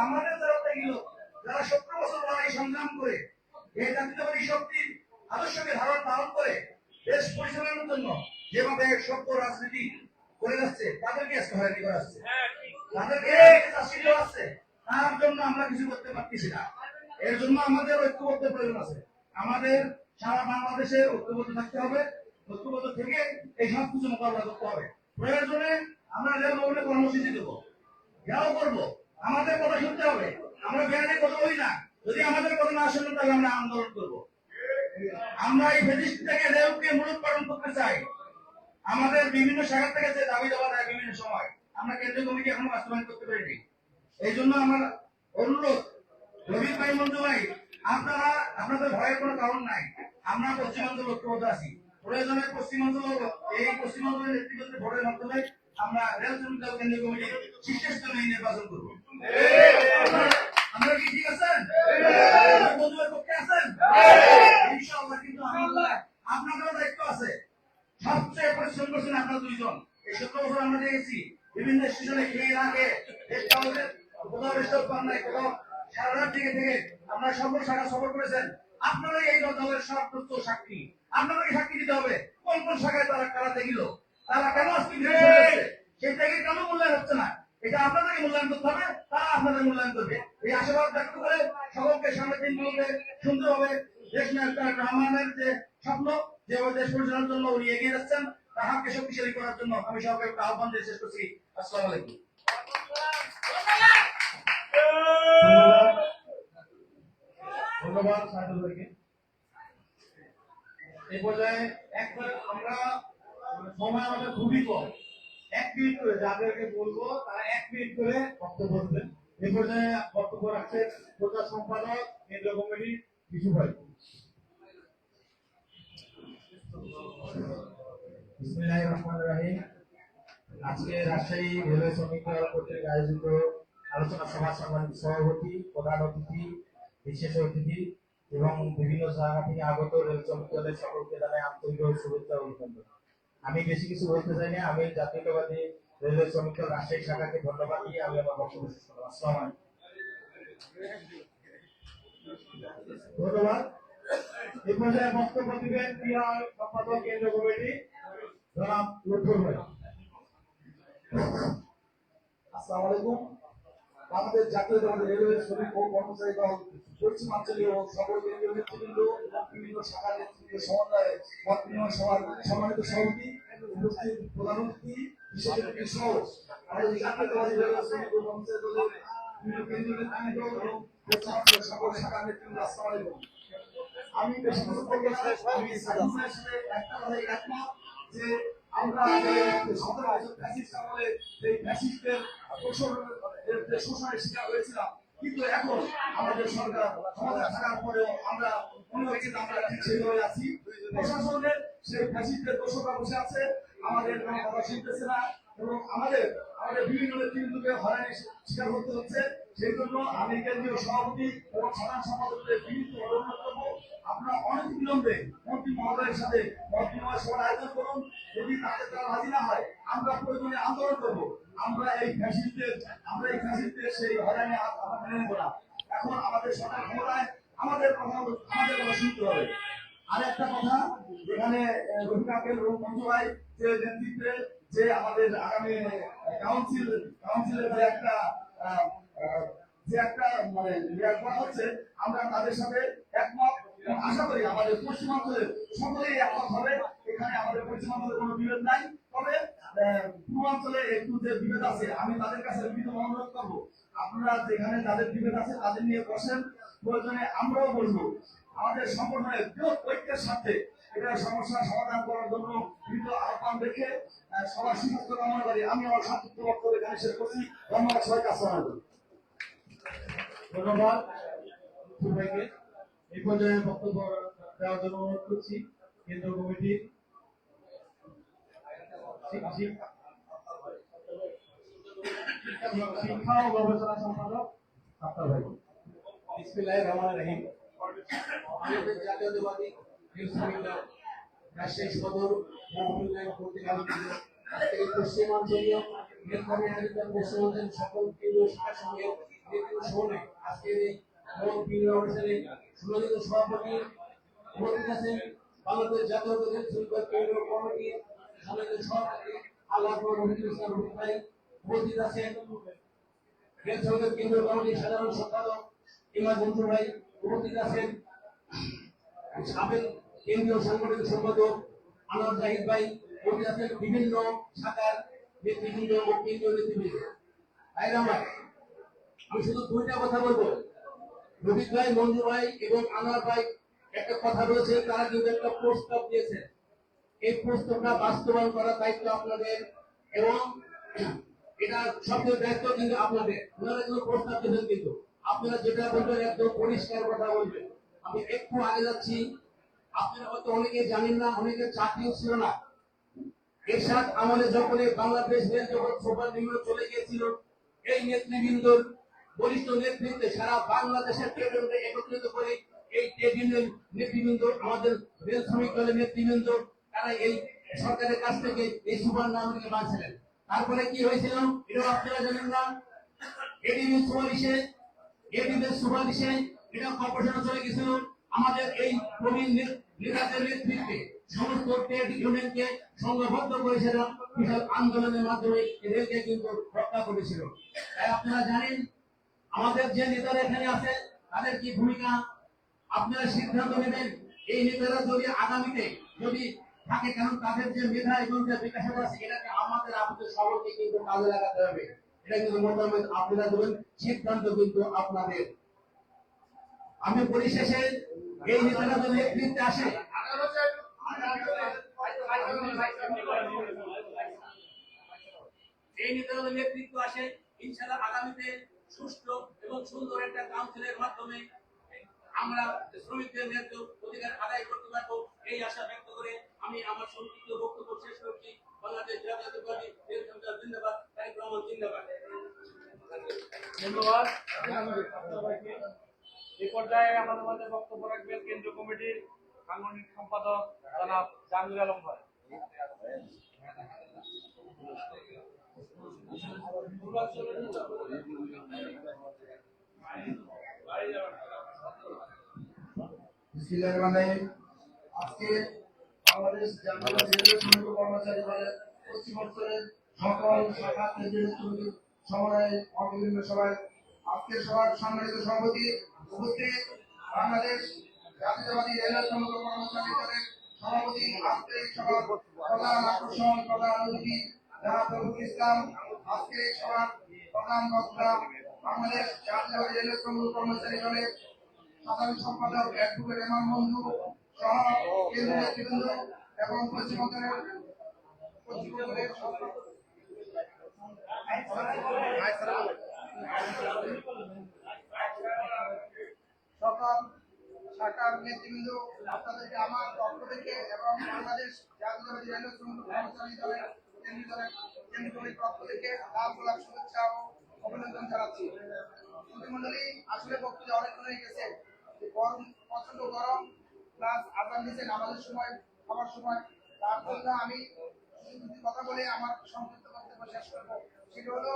আমাদের যারা গেল যারা 70 বছর লড়াই সংগ্রাম করে এই জাতীয়তাবাদী শক্তির আদর্শকে ধারণ করে দেশ পরিচালনার জন্য যেভাবে সভ্য রাজনীতি করে যাচ্ছে তাদেরকে আজকে হয়রানি করা হচ্ছে, তাদেরকে চাষিল আছে, তার জন্য আমরা কিছু করতে পারতেছি না। এর জন্য আমাদের ঐক্যবদ্ধ প্রয়োজন আছে। আমাদের সারা বাংলাদেশে ঐক্যবদ্ধ থাকতে হবে। ঐক্যবদ্ধ থেকে এই সব কিছু মোকাবিলা করতে হবে। প্রয়োজনে আমরা রেল ভবনে কর্মসূচি দেবো, যাও করবো, আমাদের কথা শুনতে হবে। আমরা বেআইনি কথা বলি না, যদি আমাদের কথা না শুনেন তাহলে আমরা আন্দোলন করবো। আমরা এই ফেসিস্ট থেকে রেলকে মূলোৎপাটন করতে চাই। আমাদের বিভিন্ন শাখা থেকে যে দাবি দেওয়া যায় বিভিন্ন সময় আমরা কেন্দ্রীয় কমিটি এখনো বাস্তবায়ন করতে পারিনি। এই জন্য আমার অনুরোধ, রবীন্দ্র ভাই, মঞ্জু ভাই, আপনারা আপনাদের ভয়ের কোনো কারণ নাই। আমরা পশ্চিমাঞ্চল ঐক্যবদ্ধ আছি। প্রয়োজনে পশ্চিমাঞ্চল এই পশ্চিমাঞ্চলের নেতৃত্বে ভোটের মাধ্যমে আমরা রেল শ্রমিক কেন্দ্রীয় কমিটি শীর্ষস্থান নির্বাচন করবো। আপনারা কি ঠিক আছেন? বন্ধুদের পক্ষে আছেন? ইনশাআল্লাহ। কিন্তু আপনাদেরও দায়িত্ব আছে। সবচেয়ে পরিশ্রম করছেন আপনারা দুইজন। এই 17 বছর আমরা দেখেছি বিভিন্ন স্টেশনে খেয়ে না খেয়ে কোথাও রেস্টপ পান নাই, কোথাও সারা রাত থেকে আমরা সকল শাখা সফর করেছেন। আপনারাই এই দলের সর্বোচ্চ সাক্ষী। আপনাদেরকে সাক্ষী দিতে হবে কোন কোন শাখায় তারা কারা দেখিল, তারা কেন আজকে সেইটাকে কেন মূল্যায়ন হচ্ছে না। এটা আপনাদেরকে মূল্যায়ন করতে হবে, তারা আপনাদের মূল্যায়ন করবে। এই আশীর্বাদ ব্যক্ত করে সকলকে সামনের দিনগুলোতে সুন্দরভাবে দেশ নায়ক তারেক রহমানের যে স্বপ্ন, যেভাবে দেশ পরিচালনার জন্য উনি এগিয়ে যাচ্ছেন, তাহাকে শক্তিশালী করার জন্য আমি সবাইকে একটা আহ্বান দিয়ে শেষ করছি। আসসালামু আলাইকুম। ধন্যবাদ সাহেব ভাইকে। এই পর্যায়ে একবার আমরা সময় আমাদের খুবই কম, 1 মিনিট করে যাদেরকে বলবো তারা 1 মিনিট করে বক্তব্য দেবেন। এই পর্যায়ে বক্তব্য রাখছেন প্রচার সম্পাদক কেন্দ্রীয় কমিটি বিশু ভাই। বিসমিল্লাহির রহমানির রহিম। আজকে রাজশাহী রেলওয়ে শ্রমিক দল কর্তৃক আয়োজিত আলোচনা সভা সম্মানিত সভাপতি, প্রধান অতিথি, বিশেষ অতিথি এবং বিভিন্ন জায়গা থেকে আগত রেল শ্রমিক দলের সকলকে জানাই আন্তরিক শুভেচ্ছা ও অভিনন্দন। আমি বেশি কিছু বলতে চাই না। আমি জাতীয়তাবাদী রেলওয়ে শ্রমিক দল রাজশাহী শাখাকে ধন্যবাদ দিয়ে আমি আমার বক্তব্য শেষ করব। আসসালামু আলাইকুম। ধন্যবাদ। এই পর্যায়ে বক্তব্য দিবেন ক্রিয়া সম্পাদক কেন্দ্রীয় কমিটি জনাব লুৎফর ভাই। আসসালামু আলাইকুম। আমাদের জাতীয়তাবাদী রেলওয়ে শ্রমিক ও কর্মচারী দল পশ্চিমাঞ্চলীয় সকল কেন্দ্রীয় নেতৃবৃন্দ এবং বিভিন্ন শাখা নেতৃত্বের সমন্বয়ে মত বিনিময় সভার সম্মানিত সভাপতি, উপস্থিত প্রধান অতিথি, বিশেষ অতিথি সহ আমাদের জাতীয়তাবাদী রেলওয়ে শ্রমিক ও কর্মচারী দলের বিভিন্ন কেন্দ্রীয় নেতৃবৃন্দ এবং পশ্চিমাঞ্চলের সকল শাখা নেতৃবৃন্দ, আসসালামু আলাইকুম। আমি বেশি কিছু বলবো না। আমি সাথে একটা কথাই একমত যে আমরা 17 বছর ফ্যাসিস্ট আমলে এই ফ্যাসিস্টের শোষণের শিকার হয়েছিলাম, কিন্তু এখন আমাদের সরকার ক্ষমতা থাকার পরেও আমরা মনে হচ্ছে আমরা ঠিক সেইভাবে আছি। প্রশাসনের সেই ফ্যাসিস্টের দোষরা বসে আছে, আমাদের কোনো কথা শুনতেছে না এবং আমাদের বিভিন্ন নেতৃবৃন্দকে হয়রানির শিকার করতে হচ্ছে। সেই জন্য আমি কেন্দ্রীয় সভাপতি এবং সাধারণ সম্পাদকদের বিনীত অনুরোধ করবো, আপনারা অনেক বিলম্বে মন্ত্রী মহোদয়ের সাথে মত বিনিময় সভার আয়োজন করুন। যদি তাদের তারা রাজি না হয় আমরা প্রয়োজনে আন্দোলন করবো। আমরা এই ফ্যাসিস্টের সেই হয়রানি আমরা মেনে নেব না। এখন আমাদের সরকার ক্ষমতায়, আমাদের কথা শুনতে হবে। আর একটা কথা, যেখানে রফিক আঙ্কেল এবং মঞ্জু ভাই যে নেতৃত্বে যে আমাদের আগামী কাউন্সিলের যে একটা মানে করা হচ্ছে, আমরা তাদের সাথে একমত। আশা করি আমাদের পশ্চিমাঞ্চলের সকলেই একমত হবে। এখানে আমাদের পশ্চিমাঞ্চলের কোনো বিভেদ নাই। তবে পূর্বাঞ্চলে একটু যে বিভেদ আছে, আমি তাদের কাছে বিনীত অনুরোধ করবো, আপনারা যেখানে যাদের বিভেদ আছে তাদের নিয়ে বসেন। প্রয়োজনে আমরাও বলবো। আমাদের সংগঠনের বৃহৎ ঐক্যের সাথে এটা সমস্যার সমাধান করার জন্য বিনীত আহ্বান রেখে সবার সুস্বাস্থ্য কামনা করি। আমি আমার সংক্ষিপ্ত বক্তব্য এখানে শেষ করছি। ধন্যবাদ সবাইকে। আসসালামু আলাইকুম। ধন্যবাদ ভাইকে। এই পর্যায়ে বক্তব্য দেওয়ার জন্য অনুরোধ করছি কেন্দ্রীয় কমিটির শিক্ষা ও গবেষণা সম্পাদক আফতাব ভাই। বিসমিল্লাহির রহমানির রহিম। আমাদের জাতীয়তাবাদী রাজশাহী সদর কর্তৃক আয়োজিত পশ্চিমাঞ্চলীয় পশ্চিমাঞ্চলের সকল কেন্দ্রীয় শাখার সঙ্গে শোনে আজকে মন্ত্রী অনুষ্ঠানে সুনির্দিষ্ট সভাপতি উপস্থিত আছেন বাংলাদেশ জাতীয় দলের সুইপার কেন্দ্রীয় কমিটির সুনির্দিষ্ট সভাপতি আল্লাহ রফিকুল ইসলাম রফিক ভাই উপস্থিত আছেন রেল শ্রমিক কেন্দ্রীয় কমিটির সাধারণ সম্পাদক ইমাদ মঞ্জুর ভাই উপস্থিত আছেন সাবেক কেন্দ্রীয় সাংগঠনিক সম্পাদক আনোয়ার জাহিদ ভাই উপস্থিত আছেন বিভিন্ন শাখার নেতৃবৃন্দ ও কেন্দ্রীয় নেতৃবৃন্দ। আমি শুধু দুইটা কথা বলবো, রফিক ভাই, মঞ্জু ভাই এবং আনোয়ার ভাই একটা কথা বলেছেন, তারা কিন্তু একটা প্রস্তাব দিয়েছেন। এই প্রস্তাবটা বাস্তবায়ন করার দায়িত্ব আপনাদের এবং এটা সবচেয়ে দায়িত্ব কিন্তু আপনাদের। ওনারা কিন্তু প্রস্তাব দিয়েছেন, কিন্তু আপনারা যেটা বলবেন একদম পরিষ্কার কথা বলবেন। আমি একটু আগে যাচ্ছি, আপনারা হয়তো অনেকে জানেন না, অনেকে চাকরিও ছিল না। এরশাদ আমলে যখন বাংলাদেশ রেল যখন সুপার নিম্ন চলে গিয়েছিল, এই নেতৃবৃন্দর বরিষ্ঠ নেতৃত্বে সারা বাংলাদেশের ট্রেড ইউনিয়নকে একত্রিত করে এই ট্রেড ইউনিয়ন নেতৃবৃন্দ, আমাদের রেল শ্রমিক দলের নেতৃবৃন্দ, তারা এই সরকারের কাছ থেকে এই সুপার নামকে বাঁচিলেন। তারপরে কি হয়েছিল এটাও আপনারা জানেন না। এডিবির সুপারিশে এটা কর্পোরেশনে চলে গেছিল। আমাদের এই প্রবীণ নেতাদের নেতৃত্বে সমস্ত ট্রেড ইউনিয়নকে সংঘবদ্ধ করেছিল, বিশাল আন্দোলনের মাধ্যমে রেলকে কিন্তু রক্ষা করেছিল। তাই আপনারা জানেন আমাদের যে নেতারা এখানে আছে তাদের কি ভূমিকা, আপনারা সিদ্ধান্ত নেবেন। এই নেতারা যদি আগামীতে যদি থাকে, কারণ তাদের যে মেধা এবং যে বিকাশের আছে এটাকে আমাদের আপনাদের সকলকে কিন্তু কাজে লাগাতে হবে। এটা কিন্তু মতামত আপনারা দেবেন, সিদ্ধান্ত কিন্তু আপনাদের। আমি পরিশেষে এই নেতারা যদি নেতৃত্বে আসে, এই নেতারা নেতৃত্ব আসে, ইনশাআল্লাহ আগামীতে সুষ্ঠু এবং সুন্দর একটা কাউন্সিলের মাধ্যমে আমরা শ্রমিকদের ন্যায্য অধিকার আদায় করতে পারবো, এই আশা ব্যক্ত করে আমি আমার সংক্ষিপ্ত বক্তব্য শেষ করছি। বাংলাদেশ জাতীয়তাবাদী রেল সরকার জিন্দাবাদ, তারেক রহমান জিন্দাবাদ। ধন্যবাদ। এই পর্যায়ে আমাদের মধ্যে বক্তব্য রাখবেন কেন্দ্রীয় কমিটির সাংগঠনিক সম্পাদক জনাব জামিল আলম ভাই। আজকে বাংলাদেশ জাতীয় রেল শ্রমিক কর্মচারী দলের পশ্চিমাঞ্চলের সকল শাখা কেন্দ্রীয় শ্রমিক সমন্বয় বিভিন্ন সভায় আজকের সভার সম্মানিত সভাপতি উপস্থিত, বাংলাদেশ জাতীয়তাবাদী রেল শ্রমিক কর্মচারী দলের সভাপতি, আজকের এই সভার প্রধান আকর্ষণ, প্রধান অতিথি জনাব রফিকুল ইসলাম, আজকের এই সভার প্রধান বক্তা বাংলাদেশ জাতীয়তাবাদী রেল শ্রমিক কর্মচারী দলের সাধারণ সম্পাদক অ্যাডভোকেট ইমাম মঞ্জু সহ কেন্দ্রীয় নেতৃবৃন্দ এবং পশ্চিমাঞ্চলের সকল শাখার নেতৃবৃন্দ, আপনাদেরকে আমার পক্ষ থেকে এবং বাংলাদেশ জাতীয়তাবাদী রেল শ্রমিক কর্মচারী দলের কেন্দ্রীয় পক্ষ থেকে লাখ লাখ শুভেচ্ছা ও অভিনন্দন জানাচ্ছি। মন্ডলী, আসলে বক্তৃতা অনেকক্ষণ হয়ে গেছে, গরম, প্রচন্ড গরম, প্লাস আজান দিচ্ছেন আমাদের সময়, খাবার সময়, তার জন্য আমি কথা বলে আমার সংক্ষিপ্ত বক্তব্য শেষ করবো। সেটা হলো